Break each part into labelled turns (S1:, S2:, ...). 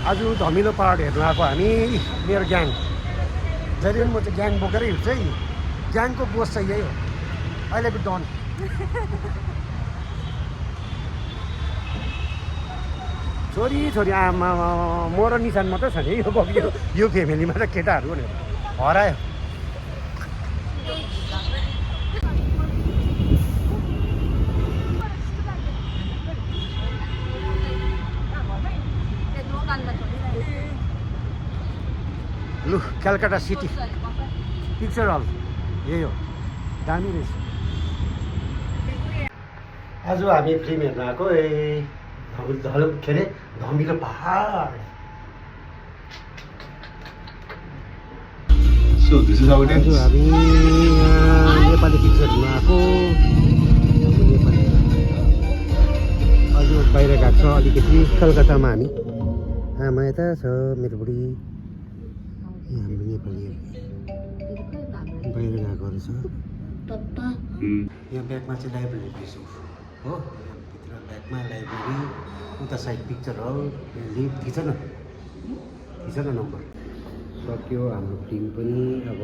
S1: आज धमिलो पहाड हेर्नु आएको हामी मेरो ग्याङ जहिले पनि म चाहिँ ग्याङ बोकेरै हिँड्छु है ग्याङको बोस चाहिँ यही हो अहिलेको डन छोरी छोरी आमा म र निशान मात्रै छ नि यो फ्यामिलीमा त केटाहरू भनेर हरायो लु कलकत्ता सिटी पिक्चर हल यही हो दामी रहेछ आज हामी फिल्म हेर्न आएको के अरे धमिलो पहाड आज हामी नेपाली पिक्चर हेर्न आएको आज बाहिर गएको छ अलिकति कलकत्तामा हामी आमा यता छ मेरो बुढी हाम्रो नेपाली बाहिर गएकोहरू छ यहाँ ब्यागमा चाहिँ लाइब्रेरी पेज हो भित्र ब्यागमा लाइब्रेरी उता साइड पिक्चर हल थिच न नम्बर सक्यो हाम्रो फिल्म पनि अब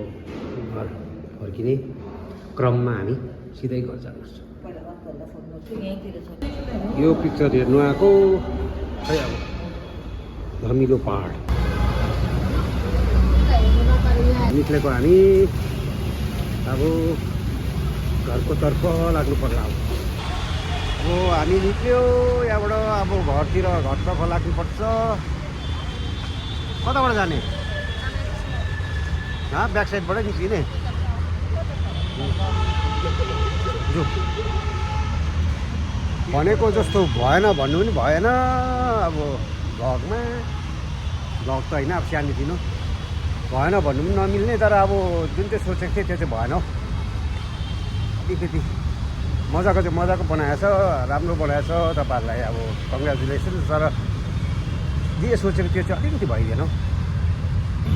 S1: घर फर्किने क्रममा हामी सिधै घर जानुपर्छ यो पिक्चर हेर्नु आएको खै अब धमिलो पहाड निक्लेको हामी अब घरको तर्फ लाग्नु पर्ला अब हामी निक्ल्यो यहाँबाट अब घरतर्फ लाग्नुपर्छ कताबाट जाने ब्याक साइडबाटै निस्किने भनेको जस्तो भएन भन्नु पनि भएन अब भ्लग त होइन अब सानोतिनो भएन भन्नु पनि नमिल्ने तर अब जुन चाहिँ सोचेको थिएँ त्यो चाहिँ भएन हौ अलिकति मजाको बनाएछ राम्रो बनाएछ तपाईँहरूलाई अब कङ्ग्रेचुलेसन तर जे सोचेको त्यो चाहिँ अलिकति भइदिएन हौ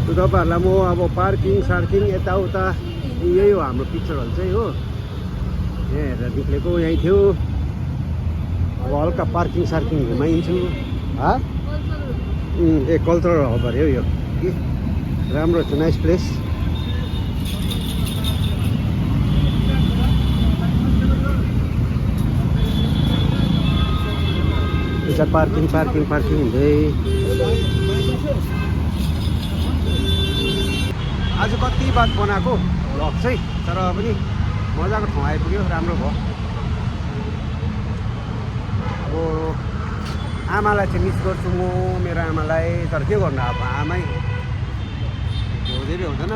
S1: तपाईँहरूलाई म अब पार्किङ सार्किङ यताउता यही हो हाम्रो पिक्चरहरू चाहिँ हो यहाँ हेरेर निक्लेको यहीँ थियो अब हल्का पार्किङ सार्किङ घुमाइन्छु ए कल्चरल हब अरे हो यो कि राम्रो छ नाइस प्लेस यता पार्किङ हुँदै आज कति बात बनाएको भ्लग चाहिँ तर पनि मजाको ठाउँ आइपुग्यो राम्रो भयो अब आमालाई चाहिँ मिस गर्छु म मेरो आमालाई तर के गर्नु अब आमै हुँदै हुँदैन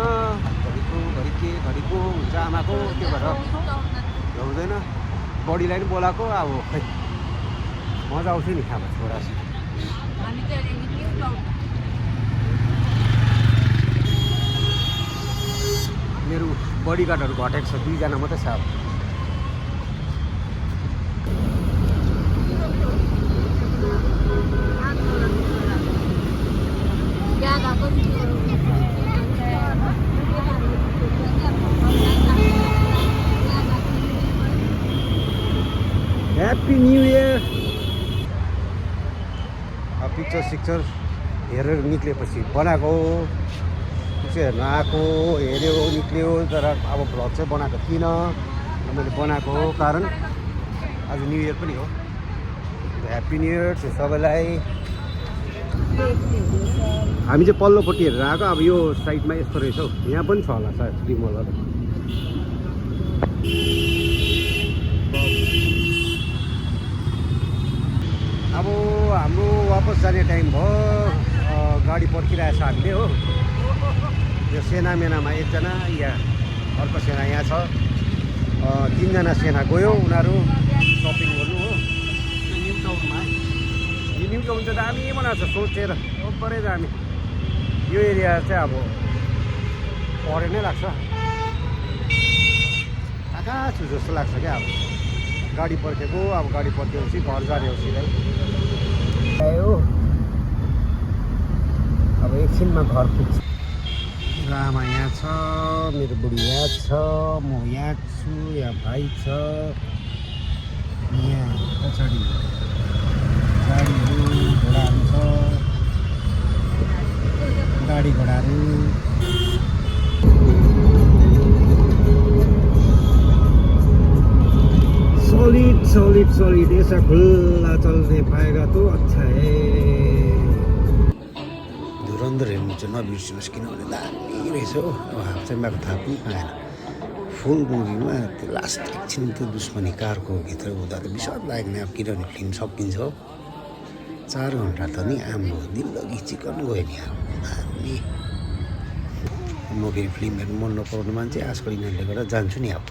S1: घरिको हुन्छ आमाको त्यो भएर हुँदैन बडीलाई पनि बोलाएको अब खै मजा आउँछ नि अब छोरा मेरो बडीगार्डहरू घटेको छ 2 जना मात्रै छ अब ह्याप्पी न्यू इयर अब पिक्चर हेरेर निक्लेपछि बनाएको पिक्चर हेर्न आएको हेऱ्यो निक्ल्यो तर अब भ्लग चाहिँ बनाएको थिइनँ मैले बनाएको कारण आज न्यू इयर पनि हो ह्याप्पी न्यू इयर चाहिँ सबैलाई हामी चाहिँ पल्लोपट्टि हेरेर आएको अब यो साइडमा यस्तो रहेछ हौ यहाँ पनि छ होला सायद फिल्म हलहरू अब हाम्रो वापस जाने टाइम भयो गाडी पर्खिरहेछ हामीले हो यो सेना मेनामा एकजना यहाँ अर्को सेना यहाँ छ 3 जना सेना गयो उनीहरू सपिङ गर्नु हो न्यु टाउनमा यो न्यु टाउन चाहिँ दामी बनाएको छ सोचेर ओपरै दामी यो एरिया चाहिँ अब पढे नै लाग्छ कहाँ छु जस्तो लाग्छ क्या अब गाडी पर्खेको अब गाडी पर्खेपछि घर जाने हो सिधै आयो अब एकछिनमा घर पुग्छ आमा यहाँ छ मेरो बुढी यहाँ छ म यहाँ छु यहाँ भाइ छ यहाँ पछाडि गाडीहरू घोडाहरू छ कारहरू सॉलिड ऐसा खुला चल्ने पाएगा तो अच्छा है। धुरन्धर हेर्नु चाहिँ नबिर्सिनुहोस् किनभने दामी रहेछ हो। अब हाफ चाहिँ भएको थाहा पनि पाएन। फुल मुभीमा त्यो लास्ट एकछिन त्यो दुश्मनी कारको भित्र हुँदा त विषाद लाग्ने। अब किनभने फिल्म सकिन्छ हो 4 घन्टा त नि हाम्रो दिल्लगी चिकन गयो नि अब दामी। म फेरि फिल्म हेर्नु मन नपराउने मान्छे आजकल यिनीहरूले गर्दा जान्छु नि अब।